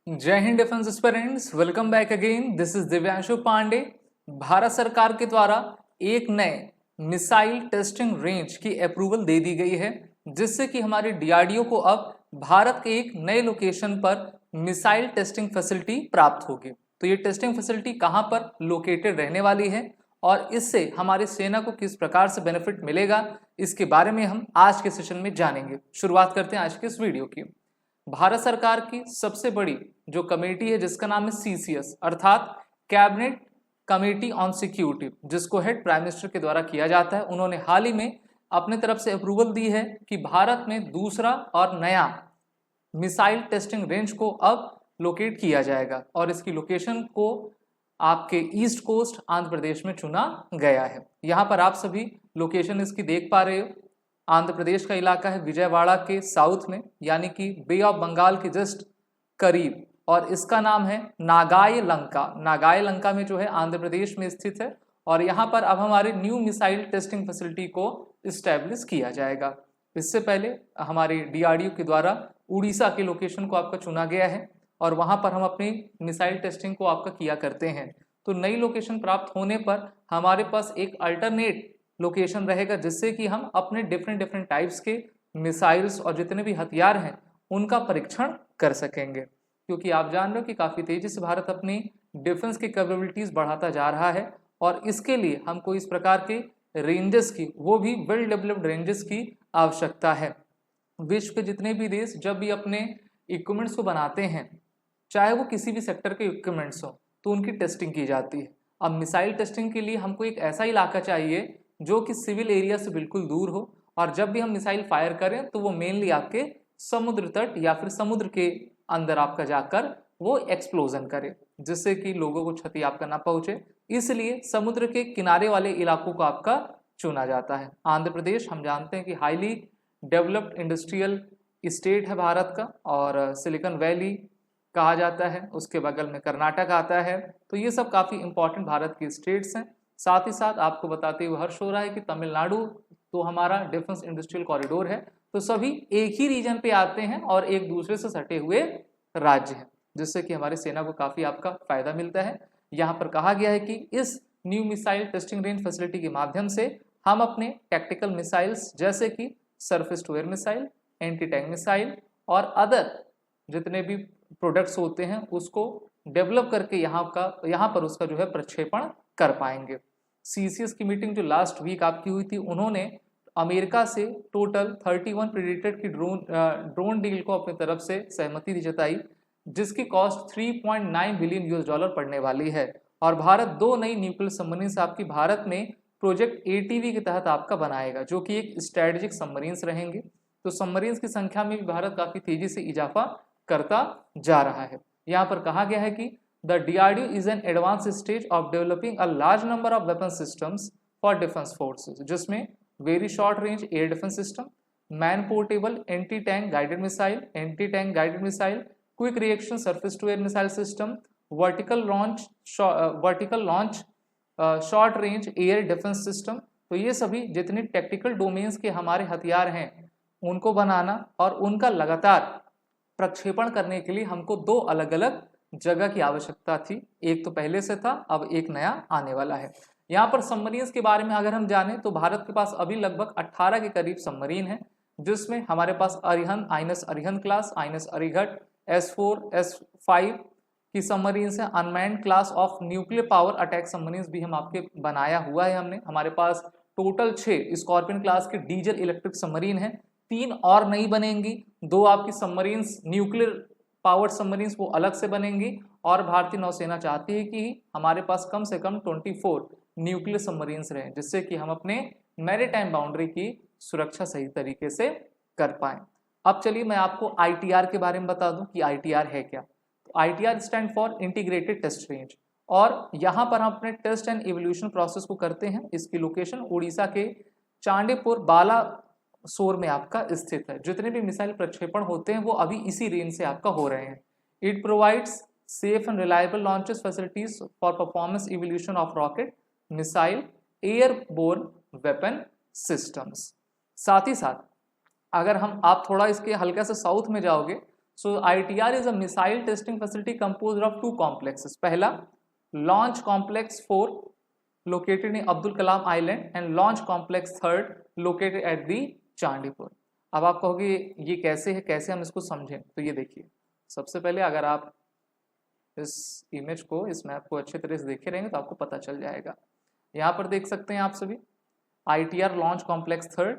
जय Hind defence aspirants, welcome back again. This is Divyanshu Pandey. Bharat सरकार के द्वारा एक नए मिसाइल टेस्टिंग रेंज की अप्रूवल दे दी गई है, जिससे कि हमारे डीआरडीओ को अब भारत के एक नए लोकेशन पर मिसाइल टेस्टिंग फैसिलिटी प्राप्त होगी। तो ये टेस्टिंग फैसिलिटी कहाँ पर लोकेटेड रहने वाली है और इससे हमारी सेना को किस प्रकार से बेनिफिट मिलेगा, इसके बारे में हम आज के सेशन में जानेंगे। शुरुआत करते हैं आज के इस वीडियो की। भारत सरकार की सबसे बड़ी जो कमेटी है जिसका नाम है सीसीएस अर्थात कैबिनेट कमेटी ऑन सिक्योरिटी, जिसको हेड प्राइम मिनिस्टर के द्वारा किया जाता है, उन्होंने हाल ही में अपने तरफ से अप्रूवल दी है कि भारत में दूसरा और नया मिसाइल टेस्टिंग रेंज को अब लोकेट किया जाएगा और इसकी लोकेशन को आपके ईस्ट कोस्ट आंध्र प्रदेश में चुना गया है। यहाँ पर आप सभी लोकेशन इसकी देख पा रहे हो। आंध्र प्रदेश का इलाका है विजयवाड़ा के साउथ में, यानी कि बे ऑफ बंगाल के जस्ट करीब, और इसका नाम है नागाई लंका। नागाई लंका में जो है आंध्र प्रदेश में स्थित है और यहाँ पर अब हमारे न्यू मिसाइल टेस्टिंग फैसिलिटी को इस्टेब्लिश किया जाएगा। इससे पहले हमारे डीआरडीओ के द्वारा उड़ीसा के लोकेशन को आपका चुना गया है और वहाँ पर हम अपनी मिसाइल टेस्टिंग को आपका किया करते हैं। तो नई लोकेशन प्राप्त होने पर हमारे पास एक अल्टरनेट लोकेशन रहेगा, जिससे कि हम अपने डिफरेंट टाइप्स के मिसाइल्स और जितने भी हथियार हैं उनका परीक्षण कर सकेंगे। क्योंकि आप जान रहे हो कि काफ़ी तेज़ी से भारत अपनी डिफेंस की कैपेबिलिटीज़ बढ़ाता जा रहा है और इसके लिए हमको इस प्रकार के रेंजेस की, वो भी वेल डेवलप्ड रेंजेस की आवश्यकता है। विश्व के जितने भी देश जब भी अपने इक्विपमेंट्स को बनाते हैं, चाहे वो किसी भी सेक्टर के इक्विपमेंट्स हो, तो उनकी टेस्टिंग की जाती है। अब मिसाइल टेस्टिंग के लिए हमको एक ऐसा इलाका चाहिए जो कि सिविल एरिया से बिल्कुल दूर हो और जब भी हम मिसाइल फायर करें तो वो मेनली आपके समुद्र तट या फिर समुद्र के अंदर आपका जाकर वो एक्सप्लोजन करे, जिससे कि लोगों को क्षति आपका ना पहुंचे। इसलिए समुद्र के किनारे वाले इलाकों को आपका चुना जाता है। आंध्र प्रदेश हम जानते हैं कि हाईली डेवलप्ड इंडस्ट्रियल स्टेट है भारत का और सिलिकॉन वैली कहा जाता है, उसके बगल में कर्नाटक आता है। तो ये सब काफ़ी इंपॉर्टेंट भारत की स्टेट्स हैं। साथ ही साथ आपको बताते हुए हर्ष हो रहा है कि तमिलनाडु तो हमारा डिफेंस इंडस्ट्रियल कॉरिडोर है, तो सभी एक ही रीजन पे आते हैं और एक दूसरे से सटे हुए राज्य हैं, जिससे कि हमारी सेना को काफ़ी आपका फायदा मिलता है। यहाँ पर कहा गया है कि इस new missile testing range facility के माध्यम से हम अपने टैक्टिकल मिसाइल्स जैसे कि surface to air missile, anti tank missile और अदर जितने भी प्रोडक्ट्स होते हैं उसको डेवलप करके यहाँ पर उसका जो है प्रक्षेपण कर पाएंगे। सीसीएस की मीटिंग जो लास्ट वीक आपकी हुई थी, उन्होंने अमेरिका से टोटल 31 प्रेडिक्टेड की ड्रोन डील को अपनी तरफ से सहमति जताई, जिसकी कॉस्ट 3.9 बिलियन यूएस डॉलर पड़ने वाली है। और भारत 2 नई न्यूक्लियर सबमरीन्स आपकी भारत में प्रोजेक्ट एटीवी के तहत आपका बनाएगा, जो कि एक स्ट्रेटेजिक सबमरीन्स रहेंगे। तो सबमरीन्स की संख्या में भी भारत काफ़ी तेजी से इजाफा करता जा रहा है। यहाँ पर कहा गया है कि the DRDO is an advanced stage of developing a large number of weapon systems for defense forces, जिसमें very short range air defense system, man portable anti tank guided missile, quick reaction surface to air missile system, vertical launch short range air defense system। तो ये सभी जितने technical domains के हमारे हथियार हैं उनको बनाना और उनका लगातार प्रक्षेपण करने के लिए हमको 2 अलग अलग जगह की आवश्यकता थी। एक तो पहले से था, अब एक नया आने वाला है। यहाँ पर सबमरीन्स के बारे में अगर हम जानें तो भारत के पास अभी लगभग 18 के करीब सबमरीन है, जिसमें हमारे पास Arihant, INS Arihant class, INS Arighat, S4, S5 की सबमरीन्स हैं। Unmanned class of nuclear power attack submarines भी हम आपके बनाया हुआ है हमने। हमारे पास टोटल 6 स्कॉर्पियन क्लास के डीजल इलेक्ट्रिक सबमरीन है, 3 और नई बनेंगी। 2 आपकी सबमरीन्स न्यूक्लियर पावर सबमरीन्स वो अलग से बनेंगी और भारतीय नौसेना चाहती है कि हमारे पास कम से कम 24 न्यूक्लियर सबमरीन्स रहें, जिससे कि हम अपने मैरीटाइम बाउंड्री की सुरक्षा सही तरीके से कर पाएं। अब चलिए मैं आपको ITR के बारे में बता दूं कि ITR है क्या। तो ITR stand for integrated test range, और यहाँ पर हम अपने टेस्ट एंड इवोल्यूशन प्रोसेस को करते हैं। इसकी लोकेशन उड़ीसा के चांडीपुर बालासोर में आपका स्थित है। जितने भी मिसाइल प्रक्षेपण होते हैं वो अभी इसी रेंज से आपका हो रहे हैं। It provides safe and reliable launches facilities for performance evolution of rocket, missile, airborne weapon systems. साथ ही साथ अगर आप थोड़ा इसके हल्का से साउथ में जाओगे So ITR is a missile testing facility composed of two complexes. पहला Launch Complex 4 located in Abdul Kalam Island and Launch Complex 3 located at the Chandipur. अब आप कहोगे ये कैसे है, कैसे हम इसको समझें? तो ये देखिए, सबसे पहले अगर आप इस इमेज को, इस मैप को अच्छे तरह से देखे रहेंगे तो आपको पता चल जाएगा। यहाँ पर देख सकते हैं आप सभी ITR launch complex 3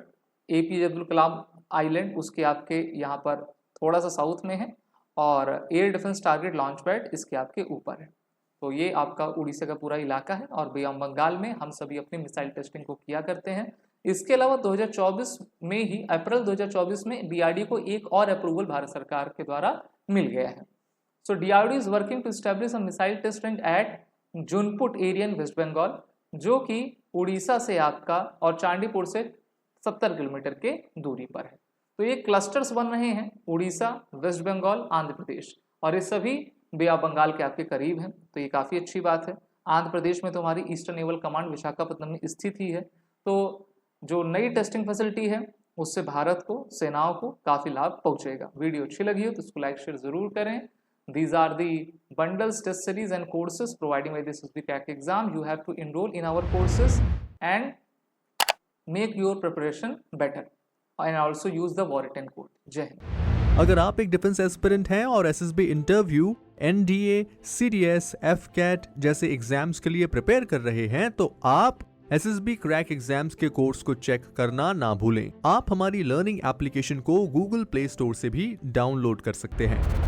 APJ Abdul Kalam island, उसके आपके यहाँ पर थोड़ा सा साउथ में है, और air defence target launch pad इसके आपके ऊपर है। तो ये आपका उड़ीसा का पूरा इलाका है और बे ऑफ बंगाल में हम सभी अपनी मिसाइल टेस्टिंग को किया करते हैं। इसके अलावा 2024 में ही, अप्रैल 2024 में DRDO को एक और अप्रूवल भारत सरकार के द्वारा मिल गया है। So DRDO is working to establish a missile test range at Junput area in West Bengal, जो कि उड़ीसा से आपका और चांदीपुर से 70 किलोमीटर के दूरी पर है। तो ये क्लस्टर्स बन रहे हैं, उड़ीसा, वेस्ट बंगाल, आंध्र प्रदेश, और ये सभी बे ऑफ बंगाल के आपके करीब हैं। तो ये काफ़ी अच्छी बात है। आंध्र प्रदेश में तो हमारी ईस्टर्न नेवल कमांड विशाखापट्टनम में स्थित ही है। तो जो नई टेस्टिंग फैसिलिटी है उससे भारत को, सेनाओं को काफ़ी लाभ पहुंचेगा। वीडियो अच्छी लगी हो तो इसको लाइक शेयर जरूर करें। These are the bundles, test series and courses provided by the SSB Crack exam. You have to enroll in our courses and make your preparation better and also use the Wariten code. जय हिंद। अगर आप एक defence aspirant हैं और SSB interview, NDA, CDS, FCAT जैसे exams के लिए prepare कर रहे हैं तो आप SSB क्रैक एग्जाम्स के कोर्स को चेक करना ना भूलें। आप हमारी लर्निंग एप्लीकेशन को गूगल प्ले स्टोर से भी डाउनलोड कर सकते हैं।